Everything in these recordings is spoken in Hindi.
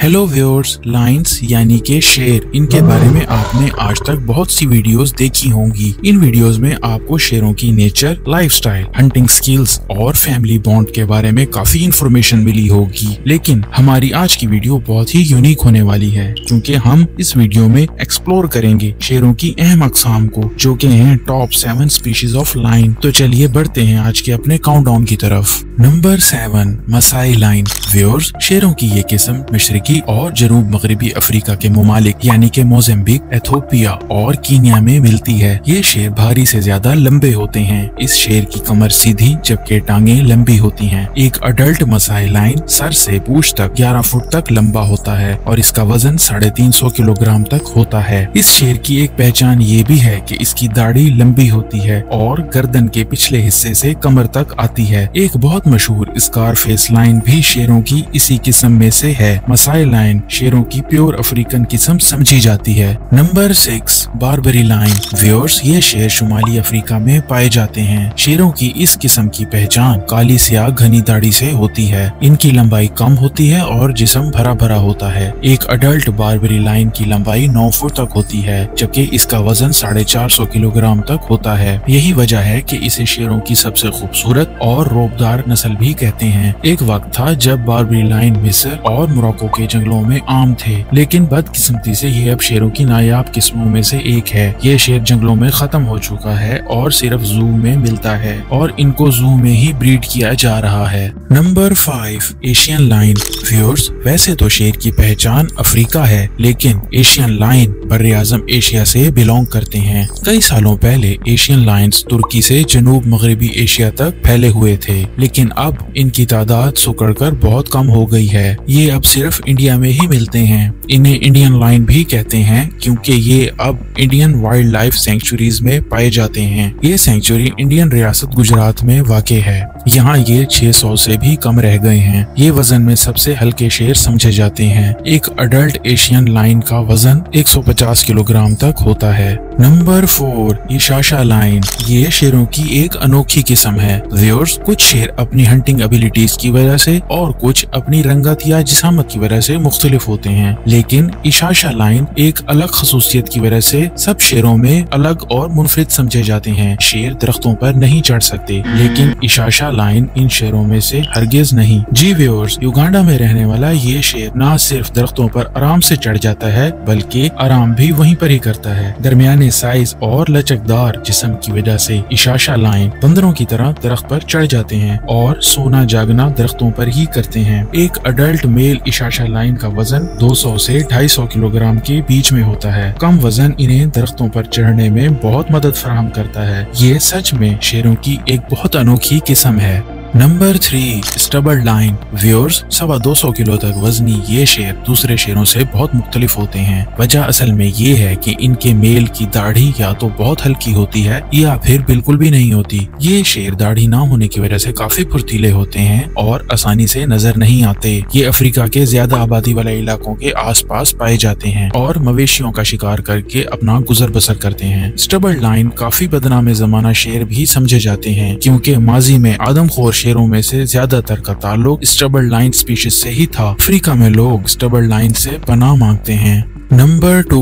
हेलो व्यूअर्स, लायंस यानी के शेर, इनके बारे में आपने आज तक बहुत सी वीडियोस देखी होंगी। इन वीडियोस में आपको शेरों की नेचर, लाइफस्टाइल, हंटिंग स्किल्स और फैमिली बॉन्ड के बारे में काफी इंफॉर्मेशन मिली होगी। लेकिन हमारी आज की वीडियो बहुत ही यूनिक होने वाली है, क्योंकि हम इस वीडियो में एक्सप्लोर करेंगे शेरों की अहम अक़साम को, जो कि हैं टॉप 7 स्पीशीज ऑफ लायन। तो चलिए बढ़ते हैं आज के अपने काउंटडाउन की तरफ। Number 7, Masai lion. व्यूअर्स, शेरों की ये किस्म मशरकी और जनूब मगरबी अफ्रीका के ममालिक यानी के मोज़ेम्बिक, एथोपिया और कीनिया में मिलती है। ये शेर भारी से ज्यादा लंबे होते हैं। इस शेर की कमर सीधी जबकि टांगे लंबी होती हैं। एक अडल्ट मसाई लायन सर से पूंछ तक 11 फुट तक लंबा होता है और इसका वजन 350 किलोग्राम तक होता है। इस शेर की एक पहचान ये भी है कि इसकी दाढ़ी लंबी होती है और गर्दन के पिछले हिस्से से कमर तक आती है। एक बहुत मशहूर स्कारफेस लायन भी शेरों की इसी किस्म में से है। मसाई लायन शेरों की प्योर अफ्रीकन किस्म समझी जाती है। Number 6, Barbari lion. व्यूअर्स, ये शेर शुमाली अफ्रीका में पाए जाते हैं। शेरों की इस किस्म की पहचान काली स्याह घनी दाढ़ी से होती है। इनकी लंबाई कम होती है और जिस्म भरा भरा होता है। एक अडल्ट बारबरी लायन की लंबाई 9 फुट तक होती है, जबकि इसका वजन 450 किलोग्राम तक होता है। यही वजह है कि इसे शेरों की सबसे खूबसूरत और रौबदार नस्ल भी कहते हैं। एक वक्त था जब बारबरी लायन मिस्र और मोरक्को के जंगलों में आम थे, लेकिन बदकिस्मती से ये अब शेरों की नायाब किस्मों में से एक है। ये शेर जंगलों में खत्म हो चुका है और सिर्फ जू में मिलता है और इनको जू में ही ब्रीड किया जा रहा है। Number 5, Asian lion. व्यूअर्स, वैसे तो शेर की पहचान अफ्रीका है, लेकिन एशियन लायन बर्रे-आज़म एशिया से बिलोंग करते हैं। कई सालों पहले एशियन लायंस तुर्की से जनूब मगरबी एशिया तक फैले हुए थे, लेकिन अब इनकी तादाद सुकड़कर बहुत कम हो गई है। ये अब सिर्फ इंडिया में ही मिलते हैं। इन्हें इंडियन लायन भी कहते हैं क्योंकि ये अब इंडियन वाइल्ड लाइफ सेंचुरीज में पाए जाते हैं। ये सेंचुरी इंडियन रियासत गुजरात में वाक़े है। यहाँ ये 600 से भी कम रह गए हैं। ये वजन में सबसे हल्के शेर समझे जाते हैं। एक अडल्ट एशियन लायन का वजन 150 किलोग्राम तक होता है। नंबर 4, इशाशा लायन। ये शेरों की एक अनोखी किस्म है। व्यूअर्स, कुछ शेर अपनी हंटिंग एबिलिटीज की वजह से और कुछ अपनी रंगत या जिसामत की वजह से मुख्तलिफ होते हैं, लेकिन इशाशा लायन एक अलग खसूसियत की वजह से सब शेरों में अलग और मुनफरिद समझे जाते हैं। शेर दरख्तों पर नहीं चढ़ सकते, लेकिन इशाशा लायन इन शेरों में से हरगिज नहीं। जी व्यूअर्स, युगांडा में रहने वाला ये शेर न सिर्फ दरख्तों पर आराम से चढ़ जाता है, बल्कि आराम भी वहीं पर ही करता है। दरमियाने साइज और लचकदार जिस्म की वजह से इशाशा लायन बंदरों की तरह दरख्त पर चढ़ जाते हैं और सोना जागना दरख्तों पर ही करते हैं। एक अडल्ट मेल इशाशा लायन का वजन 200 से 250 किलोग्राम के बीच में होता है। कम वजन इन्हें दरख्तों पर चढ़ने में बहुत मदद फराहम करता है। ये सच में शेरों की एक बहुत अनोखी किस्म है। नंबर 3, स्टबर्ड लायन। व्यूअर्स, 225 किलो तक वजनी ये शेर दूसरे शेरों से बहुत मुख्तलिफ होते हैं। वजह असल में ये है कि इनके मेल की दाढ़ी या तो बहुत हल्की होती है या फिर बिल्कुल भी नहीं होती। ये शेर दाढ़ी ना होने की वजह से काफी फुर्तीले होते हैं और आसानी से नजर नहीं आते। ये अफ्रीका के ज्यादा आबादी वाले इलाकों के आसपास पाए जाते हैं और मवेशियों का शिकार करके अपना गुजर बसर करते हैं। स्टबर्ड लायन काफी बदनाम जमाना शेर भी समझे जाते हैं, क्योंकि माजी में आदमखोर शेरों में से ज्यादातर का ताल्लुक स्टबर्ड लायन स्पीशीज से ही था। अफ्रीका में लोग स्टबर्ड लायन से पनाह मांगते हैं। Number 2,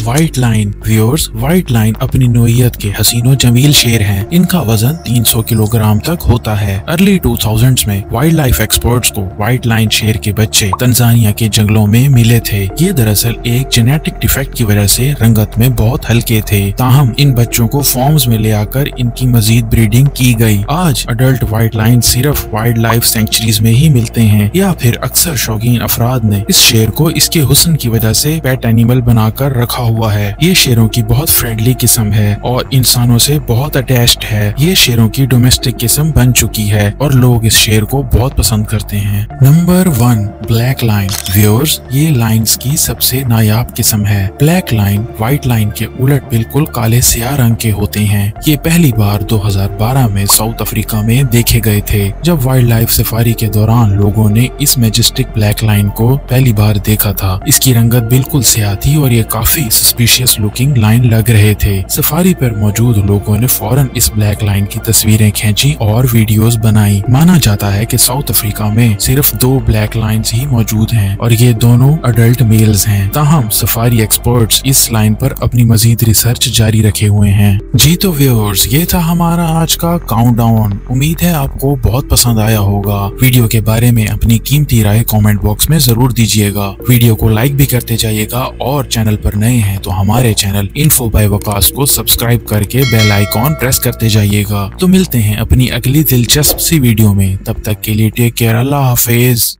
white lion. Viewers, white lion अपनी नोयत के हसीनो जमील शेर हैं। इनका वजन 300 किलोग्राम तक होता है। अर्ली 2000s में वाइल्ड लाइफ एक्सपर्ट्स को व्हाइट लायन शेर के बच्चे तंजानिया के जंगलों में मिले थे। ये दरअसल एक जेनेटिक डिफेक्ट की वजह से रंगत में बहुत हल्के थे। ताहम इन बच्चों को फॉर्म्स में ले आकर इनकी मजीद ब्रीडिंग की गई। आज अडल्ट व्हाइट लायन सिर्फ वाइल्ड लाइफ सेंचुरीज में ही मिलते हैं, या फिर अक्सर शौकीन अफराद ने इस शेर को इसके हुस्न की वजह से पेट एनिमल बनाकर रखा हुआ है। ये शेरों की बहुत फ्रेंडली किस्म है और इंसानों से बहुत अटैच्ड है। ये शेरों की डोमेस्टिक किस्म बन चुकी है और लोग इस शेर को बहुत पसंद करते हैं। Number 1, black lion. व्यूअर्स, ये लायंस की सबसे नायाब किस्म है। ब्लैक लायन व्हाइट लायन के उलट बिल्कुल काले स्याह रंग के होते हैं। ये पहली बार 2012 में साउथ अफ्रीका में देखे गए थे, जब वाइल्ड लाइफ सफारी के दौरान लोगों ने इस मैजेस्टिक ब्लैक लायन को पहली बार देखा था। इसकी रंगत बिल्कुल क्या थी और ये काफी सस्पिशियस लुकिंग लाइन लग रहे थे। सफारी पर मौजूद लोगों ने फौरन इस ब्लैक लाइन की तस्वीरें खींची और वीडियोस बनाई। माना जाता है कि साउथ अफ्रीका में सिर्फ 2 ब्लैक लाइन्स ही मौजूद हैं और ये दोनों अडल्ट मेल्स हैं। ताहम सफारी एक्सपर्ट्स इस लाइन पर अपनी मजीद रिसर्च जारी रखे हुए हैं। जी तो व्यूअर्स, ये था हमारा आज का काउंटडाउन। उम्मीद है आपको बहुत पसंद आया होगा। वीडियो के बारे में अपनी कीमती राय कमेंट बॉक्स में जरूर दीजिएगा। वीडियो को लाइक भी करते जाइएगा और चैनल पर नए हैं तो हमारे चैनल इन्फो बाय वकास को सब्सक्राइब करके बेल आइकॉन प्रेस करते जाइएगा। तो मिलते हैं अपनी अगली दिलचस्प सी वीडियो में। तब तक के लिए टेक केयर, अल्लाह हाफिज।